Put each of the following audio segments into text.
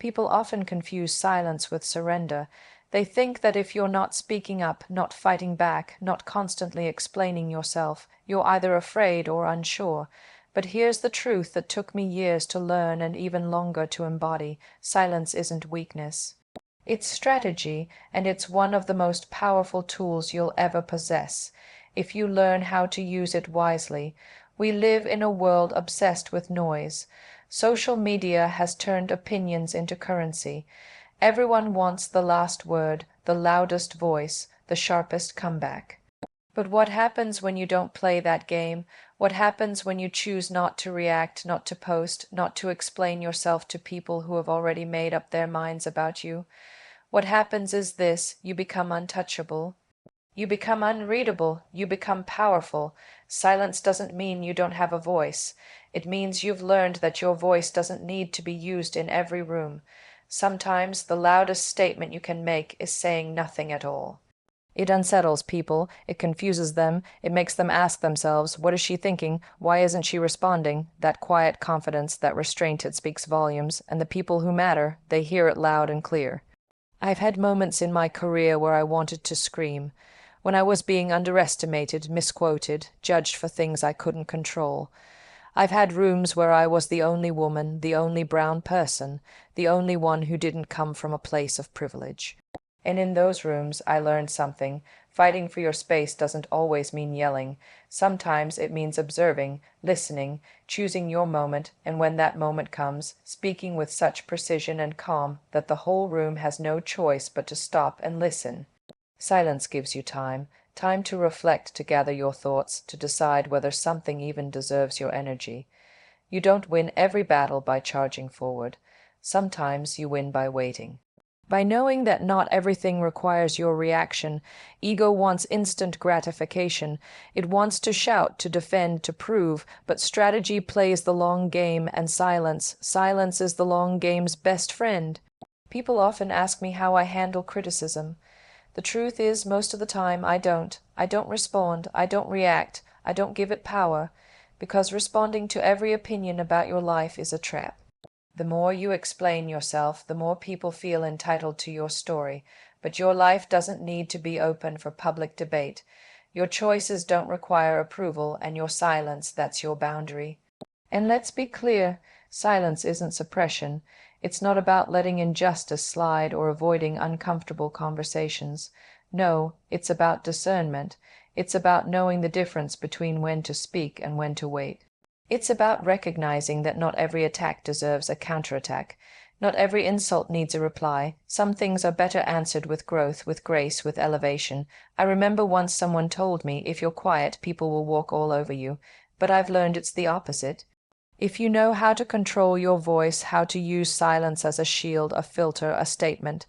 People often confuse silence with surrender. They think that if you're not speaking up, not fighting back, not constantly explaining yourself, you're either afraid or unsure. But here's the truth that took me years to learn and even longer to embody. Silence isn't weakness. It's strategy, and it's one of the most powerful tools you'll ever possess, if you learn how to use it wisely. We live in a world obsessed with noise. Social media has turned opinions into currency. Everyone wants the last word, the loudest voice, the sharpest comeback. But what happens when you don't play that game? What happens when you choose not to react, not to post, not to explain yourself to people who have already made up their minds about you? What happens is this: you become untouchable. You become unreadable. You become powerful. Silence doesn't mean you don't have a voice. It means you've learned that your voice doesn't need to be used in every room. Sometimes the loudest statement you can make is saying nothing at all. It unsettles people, it confuses them, it makes them ask themselves, what is she thinking? Why isn't she responding? That quiet confidence, that restraint, it speaks volumes, and the people who matter, they hear it loud and clear. I've had moments in my career where I wanted to scream, when I was being underestimated, misquoted, judged for things I couldn't control. I've had rooms where I was the only woman, the only brown person, the only one who didn't come from a place of privilege. And in those rooms I learned something. Fighting for your space doesn't always mean yelling. Sometimes it means observing, listening, choosing your moment, and when that moment comes, speaking with such precision and calm that the whole room has no choice but to stop and listen. Silence gives you time to reflect, to gather your thoughts, to decide whether something even deserves your energy. You don't win every battle by charging forward. Sometimes you win by waiting. By knowing that not everything requires your reaction. Ego wants instant gratification. It wants to shout, to defend, to prove, but strategy plays the long game, and silence is the long game's best friend. People often ask me how I handle criticism. The truth is, most of the time, I don't. I don't respond, I don't react, I don't give it power, because responding to every opinion about your life is a trap. The more you explain yourself, the more people feel entitled to your story, but your life doesn't need to be open for public debate. Your choices don't require approval, and your silence, that's your boundary. And let's be clear, silence isn't suppression. It's not about letting injustice slide or avoiding uncomfortable conversations. No, it's about discernment. It's about knowing the difference between when to speak and when to wait. It's about recognizing that not every attack deserves a counterattack. Not every insult needs a reply. Some things are better answered with growth, with grace, with elevation. I remember once someone told me, if you're quiet, people will walk all over you. But I've learned it's the opposite. If you know how to control your voice, how to use silence as a shield, a filter, a statement,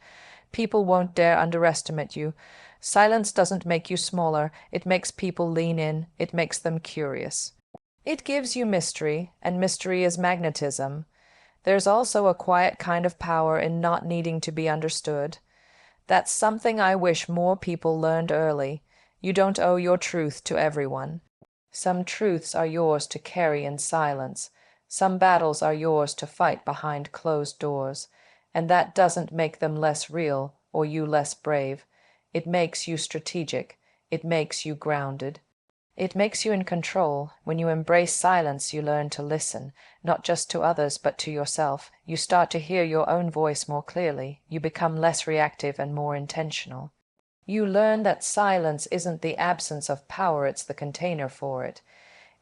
people won't dare underestimate you. Silence doesn't make you smaller. It makes people lean in. It makes them curious. It gives you mystery, and mystery is magnetism. There's also a quiet kind of power in not needing to be understood. That's something I wish more people learned early. You don't owe your truth to everyone. Some truths are yours to carry in silence. Some battles are yours to fight behind closed doors. And that doesn't make them less real or you less brave. It makes you strategic. It makes you grounded. It makes you in control. When you embrace silence, you learn to listen, not just to others, but to yourself. You start to hear your own voice more clearly. You become less reactive and more intentional. You learn that silence isn't the absence of power, it's the container for it.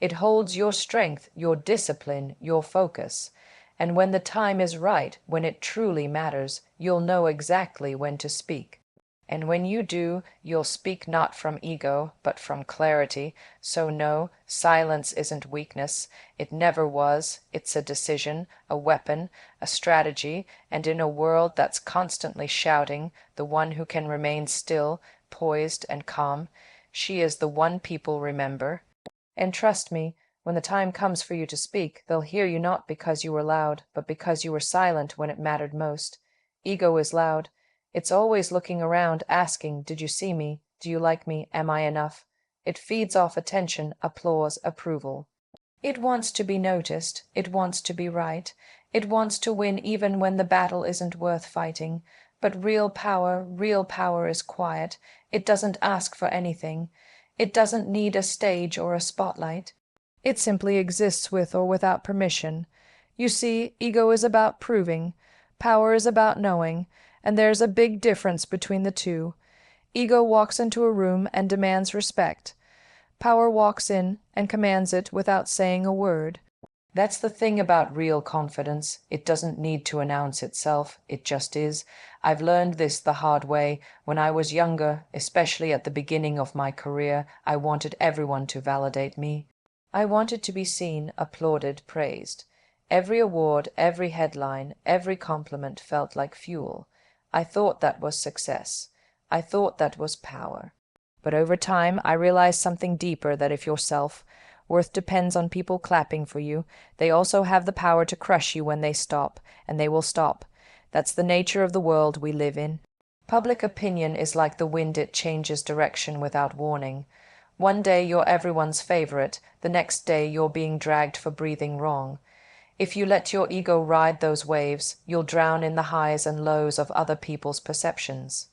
It holds your strength, your discipline, your focus. And when the time is right, when it truly matters, you'll know exactly when to speak. And when you do, you'll speak not from ego, but from clarity. So no, silence isn't weakness. It never was. It's a decision, a weapon, a strategy, and in a world that's constantly shouting, the one who can remain still, poised, and calm, she is the one people remember. And trust me, when the time comes for you to speak, they'll hear you not because you were loud, but because you were silent when it mattered most. Ego is loud. It's always looking around, asking, did you see me? Do you like me? Am I enough? It feeds off attention, applause, approval. It wants to be noticed. It wants to be right. It wants to win even when the battle isn't worth fighting. But real power is quiet. It doesn't ask for anything. It doesn't need a stage or a spotlight. It simply exists with or without permission. You see, ego is about proving, power is about knowing, and there's a big difference between the two. Ego walks into a room and demands respect. Power walks in and commands it without saying a word. That's the thing about real confidence. It doesn't need to announce itself. It just is. I've learned this the hard way. When I was younger, especially at the beginning of my career, I wanted everyone to validate me. I wanted to be seen, applauded, praised. Every award, every headline, every compliment felt like fuel. I thought that was success. I thought that was power. But over time, I realized something deeper, that if your self-worth depends on people clapping for you, they also have the power to crush you when they stop, and they will stop. That's the nature of the world we live in. Public opinion is like the wind, it changes direction without warning. One day you're everyone's favorite, the next day you're being dragged for breathing wrong. If you let your ego ride those waves, you'll drown in the highs and lows of other people's perceptions.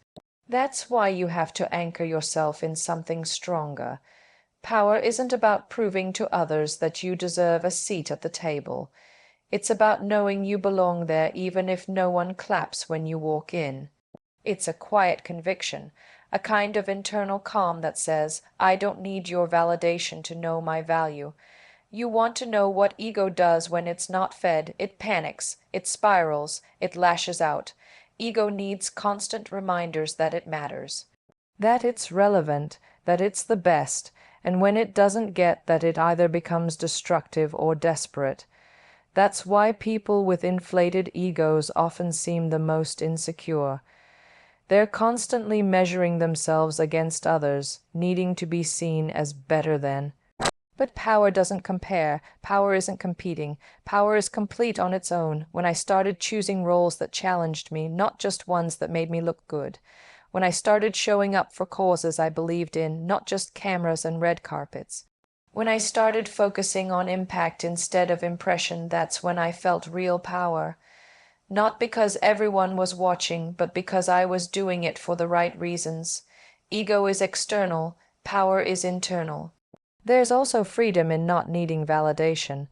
That's why you have to anchor yourself in something stronger. Power isn't about proving to others that you deserve a seat at the table. It's about knowing you belong there even if no one claps when you walk in. It's a quiet conviction, a kind of internal calm that says, I don't need your validation to know my value. You want to know what ego does when it's not fed. It panics, it spirals, it lashes out. Ego needs constant reminders that it matters, that it's relevant, that it's the best, and when it doesn't get that, it either becomes destructive or desperate. That's why people with inflated egos often seem the most insecure. They're constantly measuring themselves against others, needing to be seen as better than. But power doesn't compare, power isn't competing, power is complete on its own. When I started choosing roles that challenged me, not just ones that made me look good. When I started showing up for causes I believed in, not just cameras and red carpets. When I started focusing on impact instead of impression, that's when I felt real power. Not because everyone was watching, but because I was doing it for the right reasons. Ego is external, power is internal. There's also freedom in not needing validation.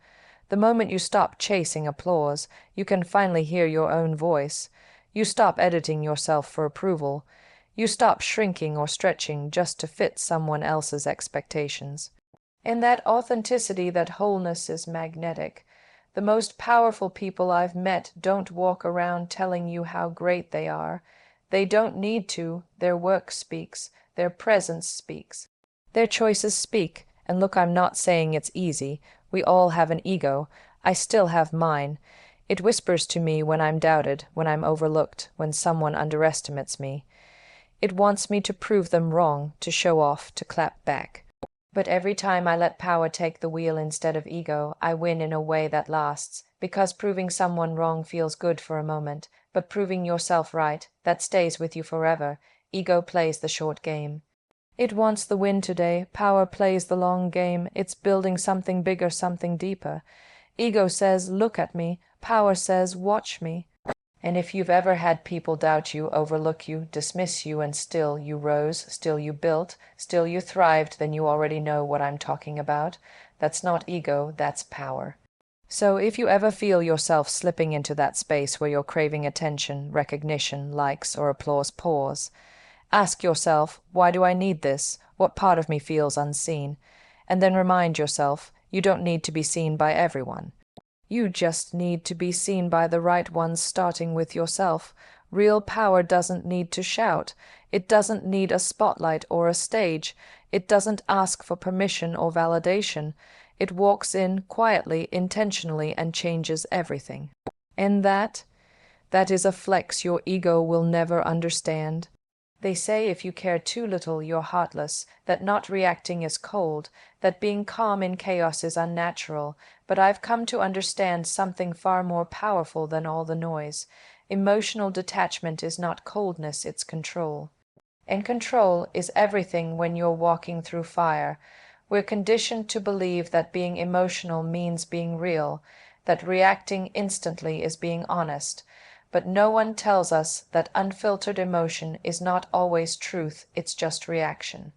The moment you stop chasing applause, you can finally hear your own voice. You stop editing yourself for approval. You stop shrinking or stretching just to fit someone else's expectations. And that authenticity, that wholeness is magnetic. The most powerful people I've met don't walk around telling you how great they are. They don't need to. Their work speaks. Their presence speaks. Their choices speak. And look, I'm not saying it's easy. We all have an ego. I still have mine. It whispers to me when I'm doubted, when I'm overlooked, when someone underestimates me. It wants me to prove them wrong, to show off, to clap back. But every time I let power take the wheel instead of ego, I win in a way that lasts, because proving someone wrong feels good for a moment, but proving yourself right, that stays with you forever. Ego plays the short game. It wants the win today. Power plays the long game. It's building something bigger, something deeper. Ego says, look at me. Power says, watch me. And if you've ever had people doubt you, overlook you, dismiss you, and still you rose, still you built, still you thrived, then you already know what I'm talking about. That's not ego, that's power. So if you ever feel yourself slipping into that space where you're craving attention, recognition, likes, or applause, pause. Ask yourself, why do I need this? What part of me feels unseen? And then remind yourself, you don't need to be seen by everyone. You just need to be seen by the right ones, starting with yourself. Real power doesn't need to shout. It doesn't need a spotlight or a stage. It doesn't ask for permission or validation. It walks in quietly, intentionally, and changes everything. And that is a flex your ego will never understand. They say if you care too little, you're heartless, that not reacting is cold, that being calm in chaos is unnatural. But I've come to understand something far more powerful than all the noise. Emotional detachment is not coldness, it's control. And control is everything when you're walking through fire. We're conditioned to believe that being emotional means being real, that reacting instantly is being honest, but no one tells us that unfiltered emotion is not always truth, it's just reaction.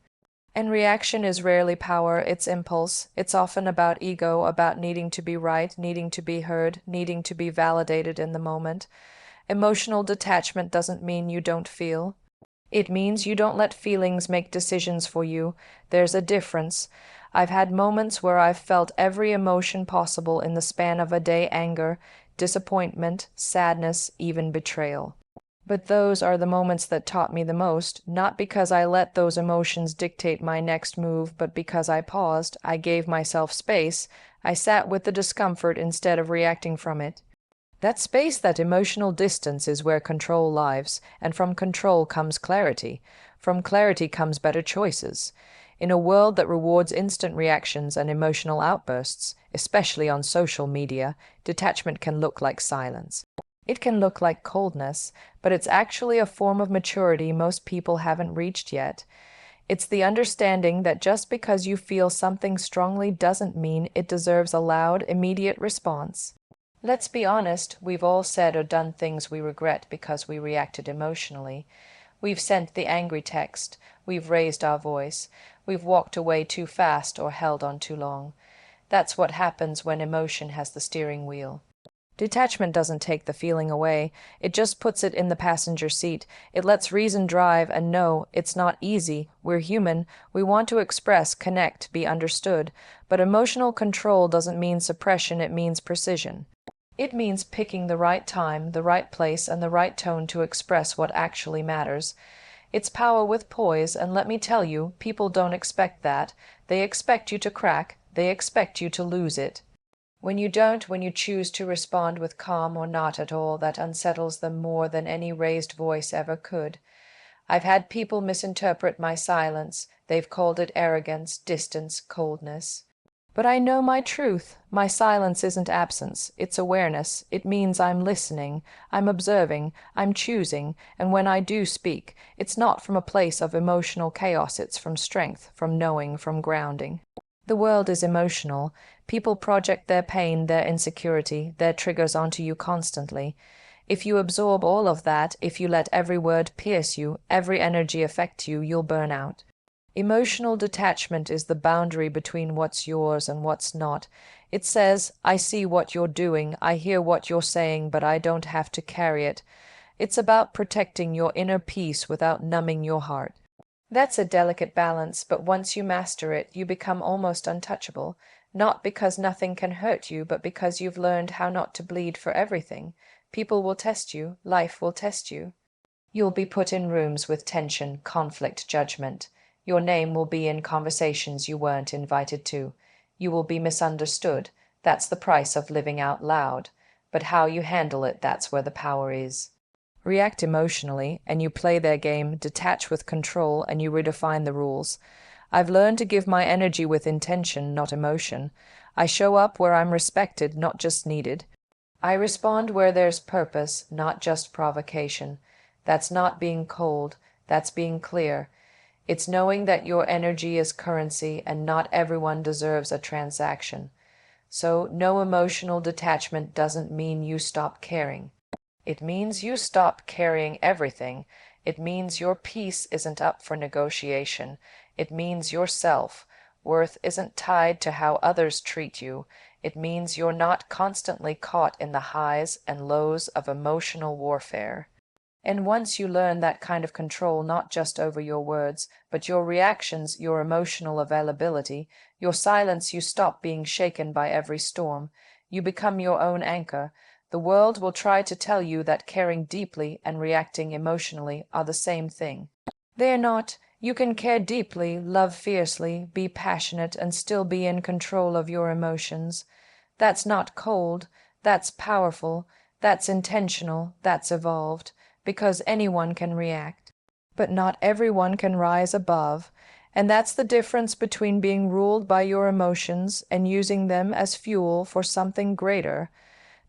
And reaction is rarely power, it's impulse. It's often about ego, about needing to be right, needing to be heard, needing to be validated in the moment. Emotional detachment doesn't mean you don't feel. It means you don't let feelings make decisions for you. There's a difference. I've had moments where I've felt every emotion possible in the span of a day: anger, disappointment, sadness, even betrayal. But those are the moments that taught me the most, not because I let those emotions dictate my next move, but because I paused, I gave myself space, I sat with the discomfort instead of reacting from it. That space, that emotional distance, is where control lives, and from control comes clarity. From clarity comes better choices. In a world that rewards instant reactions and emotional outbursts, especially on social media, detachment can look like silence. It can look like coldness, but it's actually a form of maturity most people haven't reached yet. It's the understanding that just because you feel something strongly doesn't mean it deserves a loud, immediate response. Let's be honest, we've all said or done things we regret because we reacted emotionally. We've sent the angry text, we've raised our voice, we've walked away too fast or held on too long. That's what happens when emotion has the steering wheel. Detachment doesn't take the feeling away, it just puts it in the passenger seat. It lets reason drive, and no, it's not easy. We're human, we want to express, connect, be understood. But emotional control doesn't mean suppression, it means precision. It means picking the right time, the right place, and the right tone to express what actually matters. It's power with poise, and let me tell you, people don't expect that. They expect you to crack, they expect you to lose it. When you don't, when you choose to respond with calm or not at all, that unsettles them more than any raised voice ever could. I've had people misinterpret my silence. They've called it arrogance, distance, coldness. But I know my truth. My silence isn't absence, it's awareness. It means I'm listening, I'm observing, I'm choosing, and when I do speak, it's not from a place of emotional chaos, it's from strength, from knowing, from grounding. The world is emotional. People project their pain, their insecurity, their triggers onto you constantly. If you absorb all of that, if you let every word pierce you, every energy affect you, you'll burn out. Emotional detachment is the boundary between what's yours and what's not. It says, I see what you're doing, I hear what you're saying, but I don't have to carry it. It's about protecting your inner peace without numbing your heart. That's a delicate balance, but once you master it, you become almost untouchable, not because nothing can hurt you, but because you've learned how not to bleed for everything. People will test you, life will test you. You'll be put in rooms with tension, conflict, judgment. Your name will be in conversations you weren't invited to. You will be misunderstood. That's the price of living out loud. But how you handle it, that's where the power is. React emotionally, and you play their game. Detach with control, and you redefine the rules. I've learned to give my energy with intention, not emotion. I show up where I'm respected, not just needed. I respond where there's purpose, not just provocation. That's not being cold, that's being clear. It's knowing that your energy is currency and not everyone deserves a transaction. So no emotional detachment doesn't mean you stop caring. It means you stop carrying everything. It means your peace isn't up for negotiation. It means your self-worth isn't tied to how others treat you. It means you're not constantly caught in the highs and lows of emotional warfare. And once you learn that kind of control, not just over your words, but your reactions, your emotional availability, your silence, you stop being shaken by every storm. You become your own anchor. The world will try to tell you that caring deeply and reacting emotionally are the same thing. They're not. You can care deeply, love fiercely, be passionate, and still be in control of your emotions. That's not cold, that's powerful, that's intentional, that's evolved. Because anyone can react, but not everyone can rise above, and that's the difference between being ruled by your emotions and using them as fuel for something greater.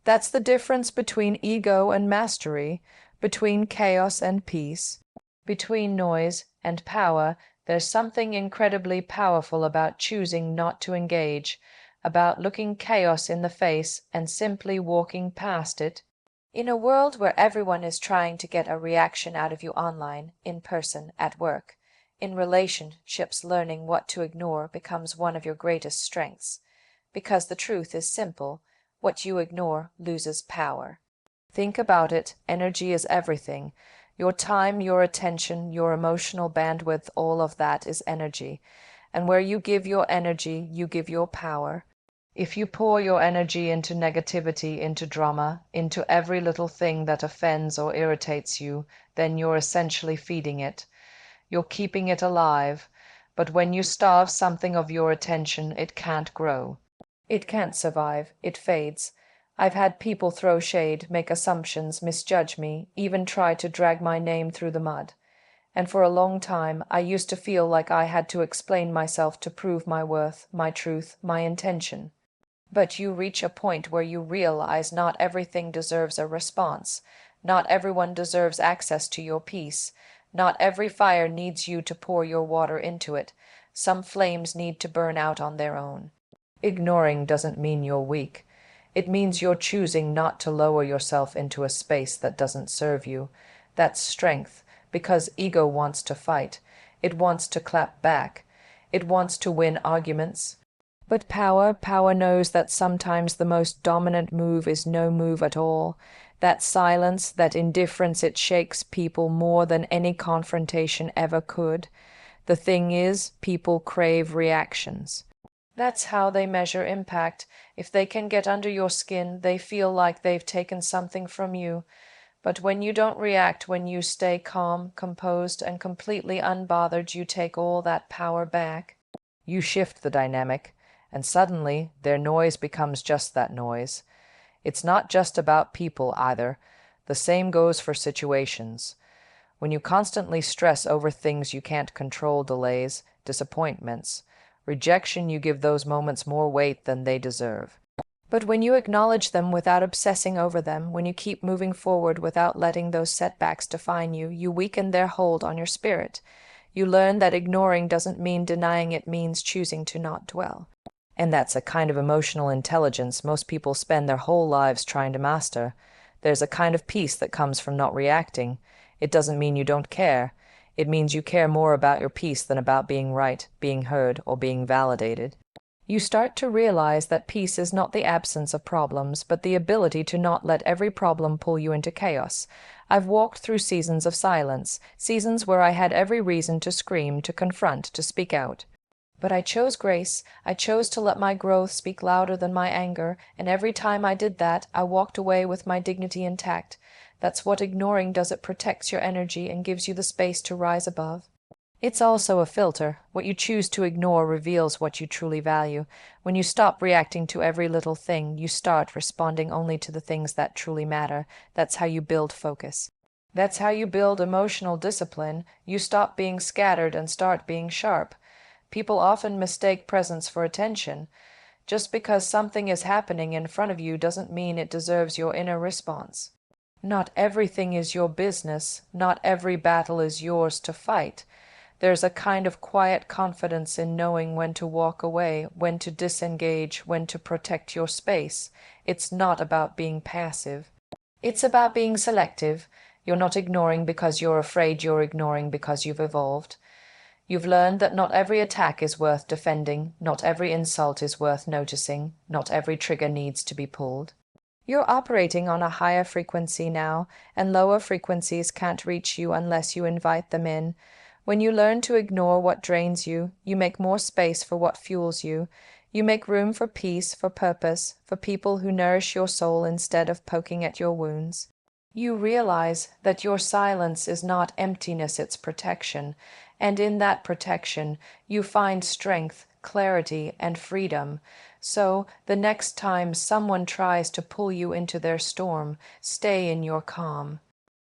That's the difference between ego and mastery, between chaos and peace, between noise and power. There's something incredibly powerful about choosing not to engage, about looking chaos in the face and simply walking past it. In a world where everyone is trying to get a reaction out of you online, in person, at work, in relationships, learning what to ignore becomes one of your greatest strengths. Because the truth is simple, what you ignore loses power. Think about it, energy is everything. Your time, your attention, your emotional bandwidth, all of that is energy. And where you give your energy, you give your power. If you pour your energy into negativity, into drama, into every little thing that offends or irritates you, then you're essentially feeding it. You're keeping it alive. But when you starve something of your attention, it can't grow. It can't survive. It fades. I've had people throw shade, make assumptions, misjudge me, even try to drag my name through the mud. And for a long time, I used to feel like I had to explain myself to prove my worth, my truth, my intention. But you reach a point where you realize not everything deserves a response. Not everyone deserves access to your peace. Not every fire needs you to pour your water into it. Some flames need to burn out on their own. Ignoring doesn't mean you're weak. It means you're choosing not to lower yourself into a space that doesn't serve you. That's strength, because ego wants to fight. It wants to clap back. It wants to win arguments. But power knows that sometimes the most dominant move is no move at all. That silence, that indifference, it shakes people more than any confrontation ever could. The thing is, people crave reactions. That's how they measure impact. If they can get under your skin, they feel like they've taken something from you. But when you don't react, when you stay calm, composed, and completely unbothered, you take all that power back. You shift the dynamic, and suddenly their noise becomes just that noise. It's not just about people either. The same goes for situations. When you constantly stress over things you can't control, delays, disappointments, rejection, you give those moments more weight than they deserve. But when you acknowledge them without obsessing over them, when you keep moving forward without letting those setbacks define you, you weaken their hold on your spirit. You learn that ignoring doesn't mean denying, it means choosing to not dwell. And that's a kind of emotional intelligence most people spend their whole lives trying to master. There's a kind of peace that comes from not reacting. It doesn't mean you don't care. It means you care more about your peace than about being right, being heard, or being validated. You start to realize that peace is not the absence of problems, but the ability to not let every problem pull you into chaos. I've walked through seasons of silence, seasons where I had every reason to scream, to confront, to speak out. But I chose grace. I chose to let my growth speak louder than my anger, and every time I did that, I walked away with my dignity intact. That's what ignoring does. It protects your energy and gives you the space to rise above. It's also a filter. What you choose to ignore reveals what you truly value. When you stop reacting to every little thing, you start responding only to the things that truly matter. That's how you build focus. That's how you build emotional discipline. You stop being scattered and start being sharp. People often mistake presence for attention. Just because something is happening in front of you doesn't mean it deserves your inner response. Not everything is your business. Not every battle is yours to fight. There's a kind of quiet confidence in knowing when to walk away, when to disengage, when to protect your space. It's not about being passive. It's about being selective. You're not ignoring because you're afraid, you're ignoring because you've evolved. You've learned that not every attack is worth defending, not every insult is worth noticing, not every trigger needs to be pulled. You're operating on a higher frequency now, and lower frequencies can't reach you unless you invite them in. When you learn to ignore what drains you, you make more space for what fuels you. You make room for peace, for purpose, for people who nourish your soul instead of poking at your wounds. You realize that your silence is not emptiness, it's protection. And in that protection, you find strength, clarity, and freedom. So, the next time someone tries to pull you into their storm, stay in your calm.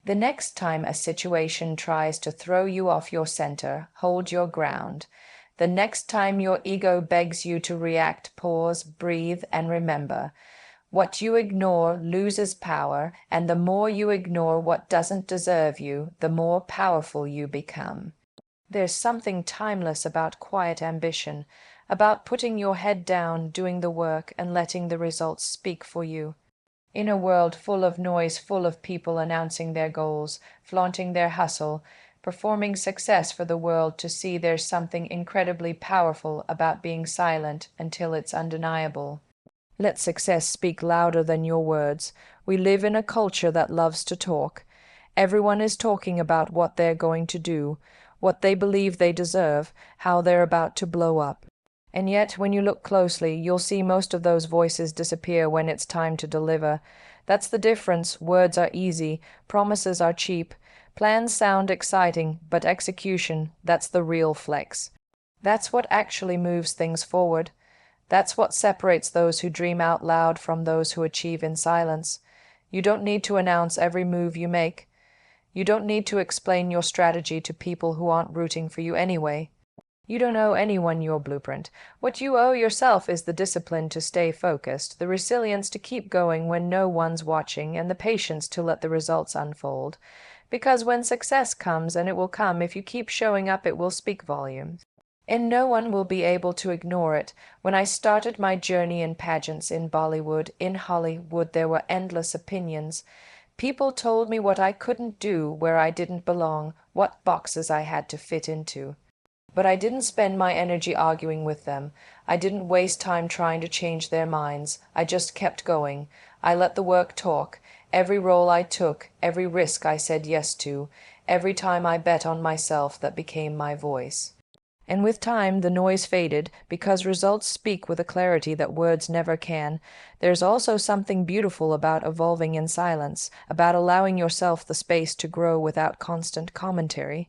The next time a situation tries to throw you off your center, hold your ground. The next time your ego begs you to react, pause, breathe, and remember. What you ignore loses power, and the more you ignore what doesn't deserve you, the more powerful you become. There's something timeless about quiet ambition, about putting your head down, doing the work, and letting the results speak for you. In a world full of noise, full of people announcing their goals, flaunting their hustle, performing success for the world to see, there's something incredibly powerful about being silent until it's undeniable. Let success speak louder than your words. We live in a culture that loves to talk. Everyone is talking about what they're going to do, what they believe they deserve, how they're about to blow up. And yet, when you look closely, you'll see most of those voices disappear when it's time to deliver. That's the difference. Words are easy, promises are cheap, plans sound exciting, but execution, that's the real flex. That's what actually moves things forward. That's what separates those who dream out loud from those who achieve in silence. You don't need to announce every move you make. You don't need to explain your strategy to people who aren't rooting for you anyway. You don't owe anyone your blueprint. What you owe yourself is the discipline to stay focused, the resilience to keep going when no one's watching, and the patience to let the results unfold. Because when success comes, and it will come, if you keep showing up, it will speak volumes. And no one will be able to ignore it. When I started my journey in pageants in Bollywood, in Hollywood, there were endless opinions. People told me what I couldn't do, where I didn't belong, what boxes I had to fit into. But I didn't spend my energy arguing with them. I didn't waste time trying to change their minds. I just kept going. I let the work talk. Every role I took, every risk I said yes to, every time I bet on myself, that became my voice. And with time, the noise faded, because results speak with a clarity that words never can. There's also something beautiful about evolving in silence, about allowing yourself the space to grow without constant commentary.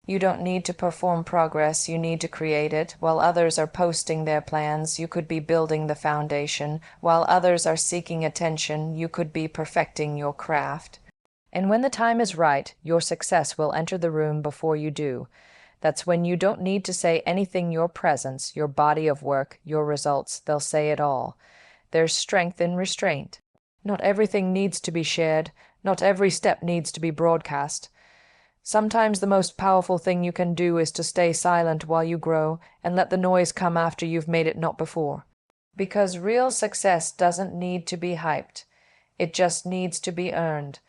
You don't need to perform progress, you need to create it. While others are posting their plans, you could be building the foundation. While others are seeking attention, you could be perfecting your craft. And when the time is right, your success will enter the room before you do. That's when you don't need to say anything. Your presence, your body of work, your results, they'll say it all. There's strength in restraint. Not everything needs to be shared. Not every step needs to be broadcast. Sometimes the most powerful thing you can do is to stay silent while you grow and let the noise come after you've made it, not before. Because real success doesn't need to be hyped. It just needs to be earned.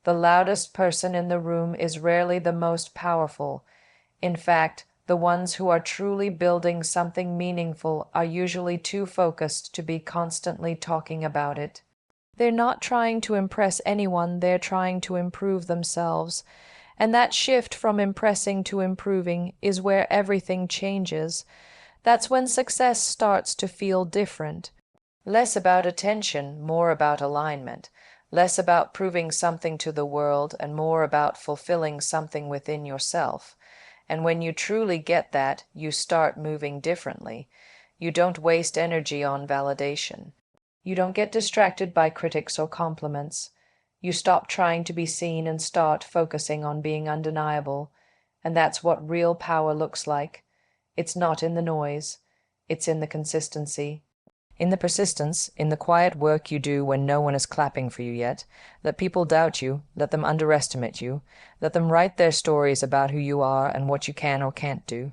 The loudest person in the room is rarely the most powerful. In fact, the ones who are truly building something meaningful are usually too focused to be constantly talking about it. They're not trying to impress anyone, they're trying to improve themselves. And that shift from impressing to improving is where everything changes. That's when success starts to feel different. Less about attention, more about alignment. Less about proving something to the world and more about fulfilling something within yourself. And when you truly get that, you start moving differently. You don't waste energy on validation. You don't get distracted by critics or compliments. You stop trying to be seen and start focusing on being undeniable. And that's what real power looks like. It's not in the noise. It's in the consistency. In the persistence, in the quiet work you do when no one is clapping for you yet. Let people doubt you, let them underestimate you, let them write their stories about who you are and what you can or can't do.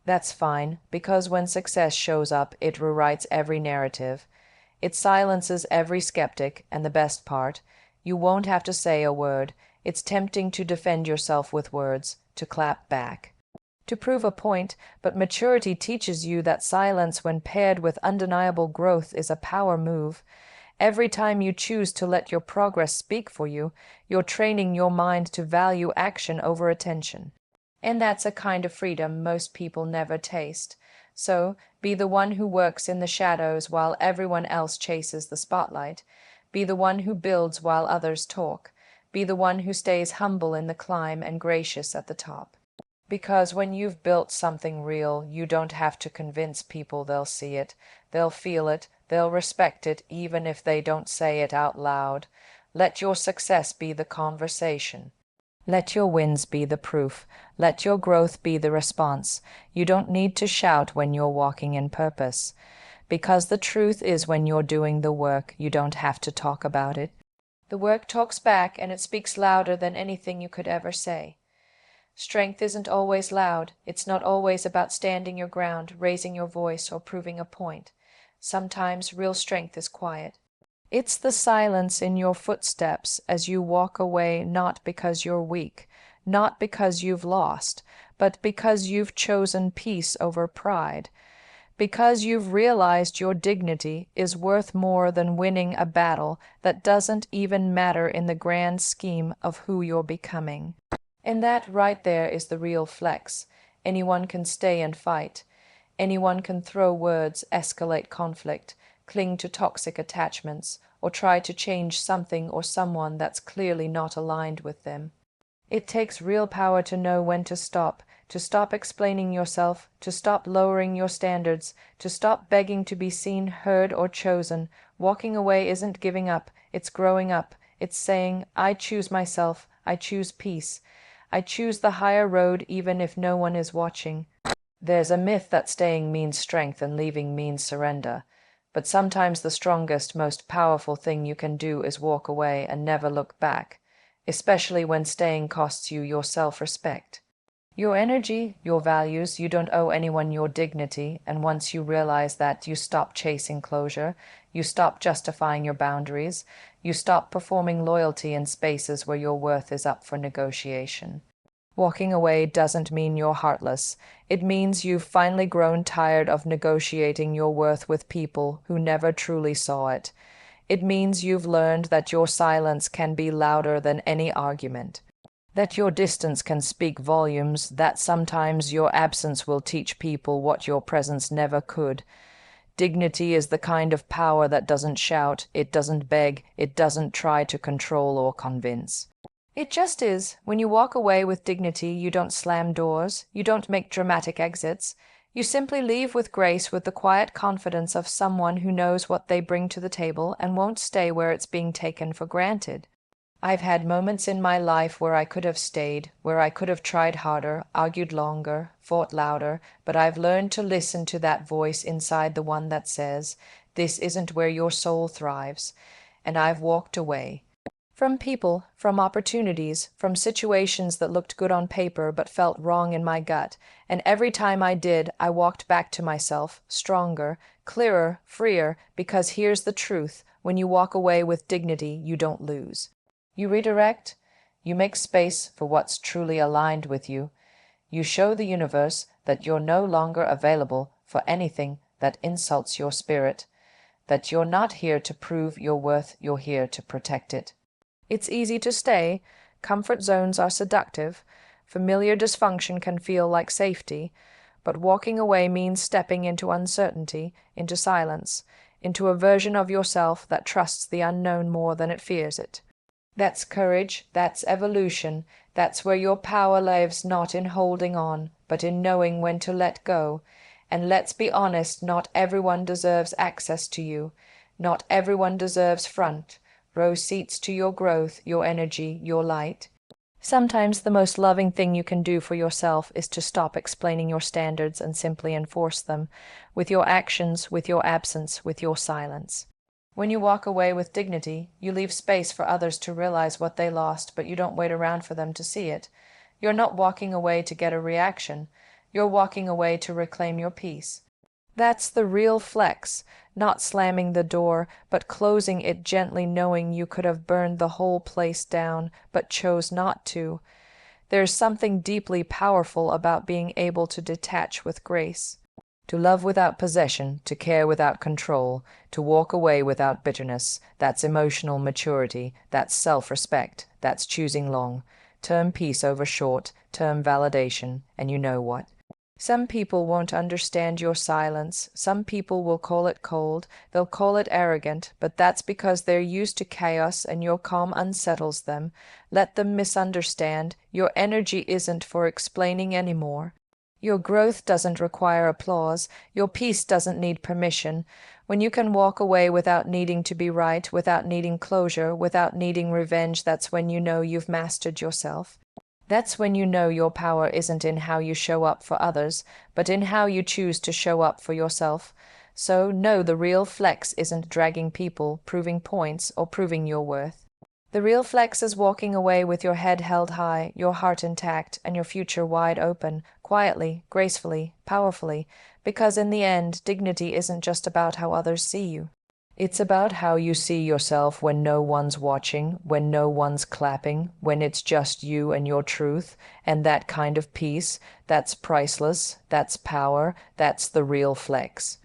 That's fine, because when success shows up, it rewrites every narrative. It silences every skeptic, and the best part, you won't have to say a word. It's tempting to defend yourself with words, to clap back, to prove a point, but maturity teaches you that silence, when paired with undeniable growth, is a power move. Every time you choose to let your progress speak for you, you're training your mind to value action over attention. And that's a kind of freedom most people never taste. So, be the one who works in the shadows while everyone else chases the spotlight. Be the one who builds while others talk. Be the one who stays humble in the climb and gracious at the top. Because when you've built something real, you don't have to convince people. They'll see it, they'll feel it, they'll respect it, even if they don't say it out loud. Let your success be the conversation. Let your wins be the proof. Let your growth be the response. You don't need to shout when you're walking in purpose. Because the truth is, when you're doing the work, you don't have to talk about it. The work talks back, and it speaks louder than anything you could ever say. Strength isn't always loud. It's not always about standing your ground, raising your voice, or proving a point. Sometimes real strength is quiet. It's the silence in your footsteps as you walk away, not because you're weak, not because you've lost, but because you've chosen peace over pride, because you've realized your dignity is worth more than winning a battle that doesn't even matter in the grand scheme of who you're becoming. And that right there is the real flex. Anyone can stay and fight. Anyone can throw words, escalate conflict, cling to toxic attachments, or try to change something or someone that's clearly not aligned with them. It takes real power to know when to stop explaining yourself, to stop lowering your standards, to stop begging to be seen, heard, or chosen. Walking away isn't giving up, it's growing up. It's saying, I choose myself, I choose peace. I choose the higher road even if no one is watching. There's a myth that staying means strength and leaving means surrender. But sometimes the strongest, most powerful thing you can do is walk away and never look back, especially when staying costs you your self-respect. Your energy, your values. You don't owe anyone your dignity, and once you realize that, you stop chasing closure, you stop justifying your boundaries, you stop performing loyalty in spaces where your worth is up for negotiation. Walking away doesn't mean you're heartless. It means you've finally grown tired of negotiating your worth with people who never truly saw it. It means you've learned that your silence can be louder than any argument, that your distance can speak volumes, that sometimes your absence will teach people what your presence never could. Dignity is the kind of power that doesn't shout, it doesn't beg, it doesn't try to control or convince. It just is. When you walk away with dignity, you don't slam doors, you don't make dramatic exits. You simply leave with grace, with the quiet confidence of someone who knows what they bring to the table and won't stay where it's being taken for granted. I've had moments in my life where I could have stayed, where I could have tried harder, argued longer, fought louder, but I've learned to listen to that voice inside, the one that says, this isn't where your soul thrives. And I've walked away. From people, from opportunities, from situations that looked good on paper but felt wrong in my gut, and every time I did, I walked back to myself, stronger, clearer, freer, because here's the truth: when you walk away with dignity, you don't lose. You redirect, you make space for what's truly aligned with you. You show the universe that you're no longer available for anything that insults your spirit, that you're not here to prove your worth, you're here to protect it. It's easy to stay. Comfort zones are seductive. Familiar dysfunction can feel like safety. But walking away means stepping into uncertainty, into silence, into a version of yourself that trusts the unknown more than it fears it. That's courage, that's evolution, that's where your power lives, not in holding on, but in knowing when to let go. And let's be honest, not everyone deserves access to you. Not everyone deserves front row seats to your growth, your energy, your light. Sometimes the most loving thing you can do for yourself is to stop explaining your standards and simply enforce them, with your actions, with your absence, with your silence. When you walk away with dignity, you leave space for others to realize what they lost, but you don't wait around for them to see it. You're not walking away to get a reaction. You're walking away to reclaim your peace. That's the real flex, not slamming the door, but closing it gently, knowing you could have burned the whole place down, but chose not to. There's something deeply powerful about being able to detach with grace. To love without possession, to care without control, to walk away without bitterness, that's emotional maturity, that's self-respect, that's choosing long. Term peace over short, term validation, and you know what? Some people won't understand your silence. Some people will call it cold. They'll call it arrogant, but that's because they're used to chaos and your calm unsettles them. Let them misunderstand. Your energy isn't for explaining anymore. Your growth doesn't require applause. Your peace doesn't need permission. When you can walk away without needing to be right, without needing closure, without needing revenge, that's when you know you've mastered yourself. That's when you know your power isn't in how you show up for others, but in how you choose to show up for yourself. So, no, the real flex isn't dragging people, proving points, or proving your worth. The real flex is walking away with your head held high, your heart intact, and your future wide open, quietly, gracefully, powerfully, because in the end, dignity isn't just about how others see you. It's about how you see yourself when no one's watching, when no one's clapping, when it's just you and your truth, and that kind of peace, that's priceless, that's power, that's the real flex.